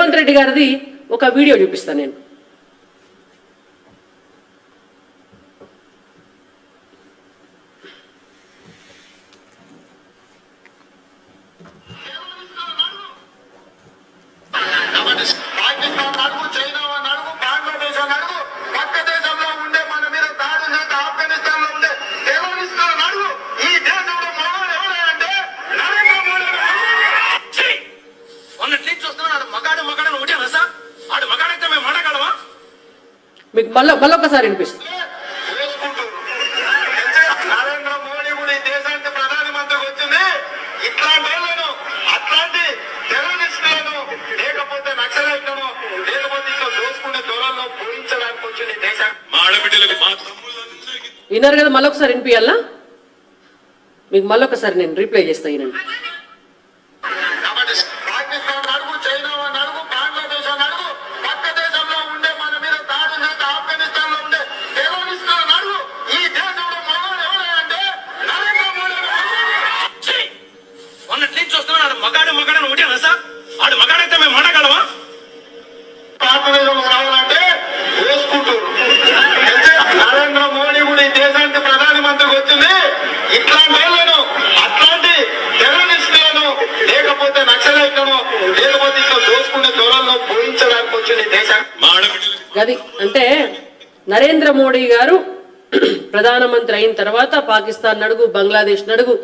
రేవంత్ రెడ్డి గారిది ఒక వీడియో చూపిస్తాను నేను. మీకు మళ్ళొకసారి వినిపిస్తుంది. నరేంద్ర మోడీ కూడా ఈ దేశానికి ప్రధానమంత్రి వచ్చింది ఇట్లాంటి వాళ్ళను, అట్లాంటి టెర్రరిస్టులను, లేకపోతే నక్సలైట్లను, లేకపోతే ఇంకా దోసుకునే దొరలను పూజించడానికి వచ్చింది దేశానికి. విన్నారు కదా, మళ్ళొకసారి వినిపించాలా? మీకు మళ్ళొకసారి నేను రీప్లై చేస్తా. ఈయనండి నరేంద్ర మోడీ కూడా ఈ దేశానికి ప్రధానమంత్రి వచ్చింది ఇట్లాంటి వాళ్ళను, అట్లాంటి టెర్రరిస్టులను, లేకపోతే నక్సలైట్లను, లేకపోతే ఇంకా దోసుకునే దొరలను పూజించడానికి వచ్చింది దేశానికి. అది అంటే నరేంద్ర మోడీ గారు ప్రధానమంత్రి అయిన తర్వాత పాకిస్తాన్ అడుగు, బంగ్లాదేశ్ అడుగు,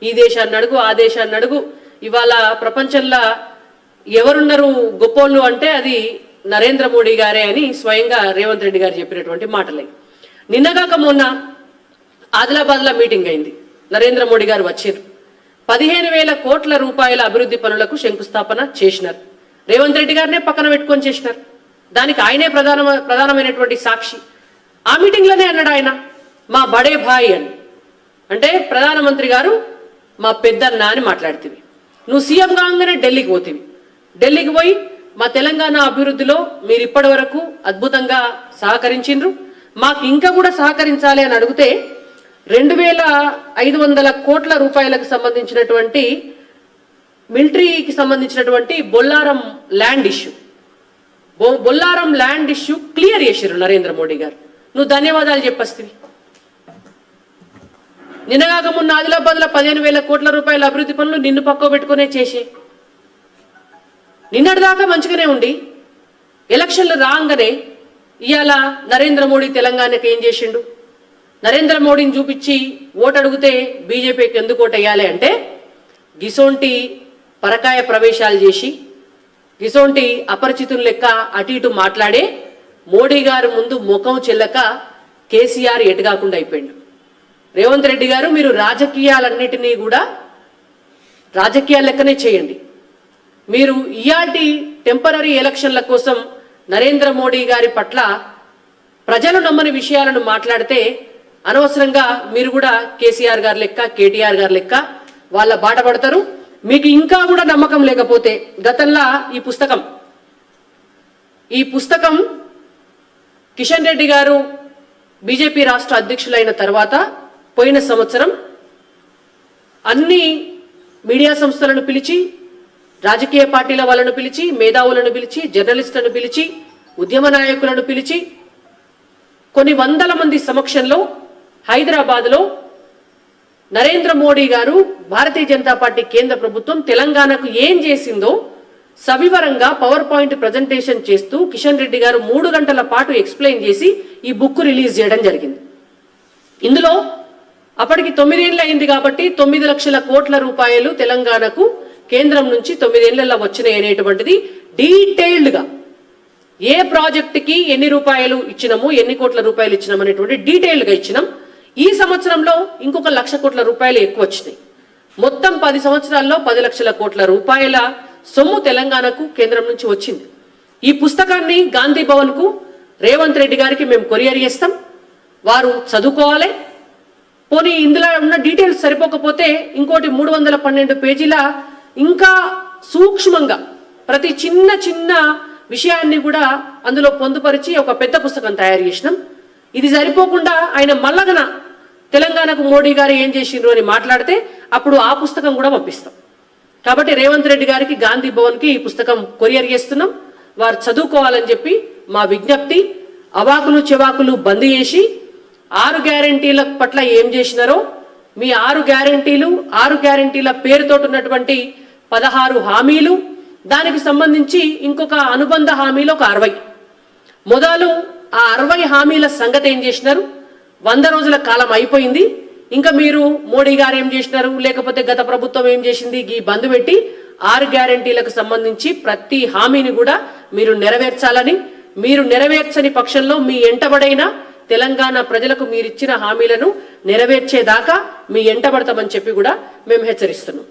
ఈ దేశాన్ని అడుగు, ఆ దేశాన్ని అడుగు, ఇవాళ ప్రపంచంలో ఎవరున్నారు గొప్పోళ్ళు అంటే అది నరేంద్ర మోడీ గారే అని స్వయంగా రేవంత్ రెడ్డి గారు చెప్పినటువంటి మాటలే. నిన్నగాక మొన్న ఆదిలాబాద్లో మీటింగ్ అయింది. నరేంద్ర మోడీ గారు వచ్చారు. 15,000 కోట్ల రూపాయల అభివృద్ధి పనులకు శంకుస్థాపన చేసినారు. రేవంత్ రెడ్డి గారినే పక్కన పెట్టుకొని చేసినారు. దానికి ఆయనే ప్రధానమైనటువంటి సాక్షి. ఆ మీటింగ్లోనే అన్నాడు ఆయన, మా బడే భాయ్ అని. అంటే ప్రధానమంత్రి గారు మా పెద్దన్న అని మాట్లాడుతుంది. నువ్వు సీఎం కాగానే ఢిల్లీకి పోతివి. ఢిల్లీకి పోయి మా తెలంగాణ అభివృద్ధిలో మీరు ఇప్పటి వరకు అద్భుతంగా సహకరించిండ్రు, మాకు ఇంకా కూడా సహకరించాలి అని అడిగితే 2,500 కోట్ల రూపాయలకు సంబంధించినటువంటి మిలిటరీకి సంబంధించినటువంటి బొల్లారం ల్యాండ్ ఇష్యూ క్లియర్ చేసిర్రు నరేంద్ర మోడీ గారు. నువ్వు ధన్యవాదాలు చెప్పేస్తివి. నిన్నగాక మొన్న ఆదిలాబాద్లో 15,000 కోట్ల రూపాయల అభివృద్ధి పనులు నిన్ను పక్కకు పెట్టుకునే చేసే. నిన్నటిదాకా మంచిగానే ఉండి ఎలక్షన్లు రాగానే ఇవాళ నరేంద్ర మోడీ తెలంగాణకి ఏం చేసిండు? నరేంద్ర మోడీని చూపించి ఓటు అడిగితే బీజేపీకి ఎందుకు ఓటు వేయాలి అంటే గిసోంటి పరకాయ ప్రవేశాలు చేసి, గిసోంటి అపరిచితులు లెక్క అటు ఇటు మాట్లాడే మోడీ గారు ముందు ముఖం చెల్లక కేసీఆర్ ఎటుగాకుండా అయిపోయిండు. రేవంత్ రెడ్డి గారు మీరు రాజకీయాలన్నిటినీ కూడా రాజకీయాల లెక్కనే చేయండి. మీరు ఇయాటి టెంపరరీ ఎలక్షన్ల కోసం నరేంద్ర మోడీ గారి పట్ల ప్రజలు నమ్మని విషయాలను మాట్లాడితే అనవసరంగా మీరు కూడా కేసీఆర్ గారి లెక్క, కేటీఆర్ గారి లెక్క వాళ్ళ బాట పడతారు. మీకు ఇంకా కూడా నమ్మకం లేకపోతే గతంలో ఈ పుస్తకం కిషన్ రెడ్డి గారు బీజేపీ రాష్ట్ర అధ్యక్షులైన తర్వాత పోయిన సంవత్సరం అన్ని మీడియా సంస్థలను పిలిచి, రాజకీయ పార్టీల వాళ్ళను పిలిచి, మేధావులను పిలిచి, జర్నలిస్టులను పిలిచి, ఉద్యమ నాయకులను పిలిచి కొన్ని వందల మంది సమక్షంలో హైదరాబాద్లో నరేంద్ర మోడీ గారు, భారతీయ జనతా పార్టీ కేంద్ర ప్రభుత్వం తెలంగాణకు ఏం చేసిందో సవివరంగా పవర్ పాయింట్ ప్రజెంటేషన్ చేస్తూ కిషన్ రెడ్డి గారు 3 గంటల పాటు ఎక్స్ప్లెయిన్ చేసి ఈ బుక్ రిలీజ్ చేయడం జరిగింది. ఇందులో అప్పటికి 9 ఏళ్ళు అయింది కాబట్టి 9 లక్షల కోట్ల రూపాయలు తెలంగాణకు కేంద్రం నుంచి 9 ఏళ్లలో వచ్చినాయి అనేటువంటిది డీటెయిల్డ్గా ఏ ప్రాజెక్టుకి ఎన్ని రూపాయలు ఇచ్చినాము, ఎన్ని కోట్ల రూపాయలు ఇచ్చినాం అనేటువంటి డీటెయిల్డ్గా ఇచ్చినాం. ఈ సంవత్సరంలో ఇంకొక 1,00,000 కోట్ల రూపాయలు ఎక్కువ వచ్చినాయి. మొత్తం 10 సంవత్సరాల్లో 10 లక్షల కోట్ల రూపాయల సొమ్ము తెలంగాణకు కేంద్రం నుంచి వచ్చింది. ఈ పుస్తకాన్ని గాంధీ భవన్ కు రేవంత్ రెడ్డి గారికి మేము కొరియర్ చేస్తాం. వారు చదువుకోవాలి. పోనీ ఇందులో ఉన్న డీటెయిల్స్ సరిపోకపోతే ఇంకోటి 312 పేజీల ఇంకా సూక్ష్మంగా ప్రతి చిన్న విషయాన్ని కూడా అందులో పొందుపరిచి ఒక పెద్ద పుస్తకం తయారు చేసినాం. ఇది సరిపోకుండా ఆయన మల్లగన తెలంగాణకు మోడీ గారు ఏం చేసిండ్రు అని మాట్లాడితే అప్పుడు ఆ పుస్తకం కూడా పంపిస్తాం. కాబట్టి రేవంత్ రెడ్డి గారికి గాంధీ భవన్ కి ఈ పుస్తకం కొరియర్ చేస్తున్నాం. వారు చదువుకోవాలని చెప్పి మా విజ్ఞప్తి. అవాకులు చెవాకులు బంద్ చేసి 6 గ్యారెంటీల పట్ల ఏం చేసినారో, మీ 6 గ్యారెంటీల పేరుతోటి ఉన్నటువంటి 16 హామీలు, దానికి సంబంధించి ఇంకొక అనుబంధ హామీలు ఒక 60. మొదలు ఆ 60 హామీల సంగతి ఏం చేసినారు? 100 రోజుల కాలం అయిపోయింది. ఇంకా మీరు మోడీ గారు ఏం చేసినారు, లేకపోతే గత ప్రభుత్వం ఏం చేసింది, ఈ బంద్ పెట్టి 6 గ్యారెంటీలకు సంబంధించి ప్రతి హామీని కూడా మీరు నెరవేర్చాలని, మీరు నెరవేర్చని పక్షంలో మీ ఎంటబడైన తెలంగాణ ప్రజలకు మీరిచ్చిన హామీలను నెరవేర్చేదాకా మీ ఎంటబడతామని చెప్పి కూడా మేము హెచ్చరిస్తున్నాం.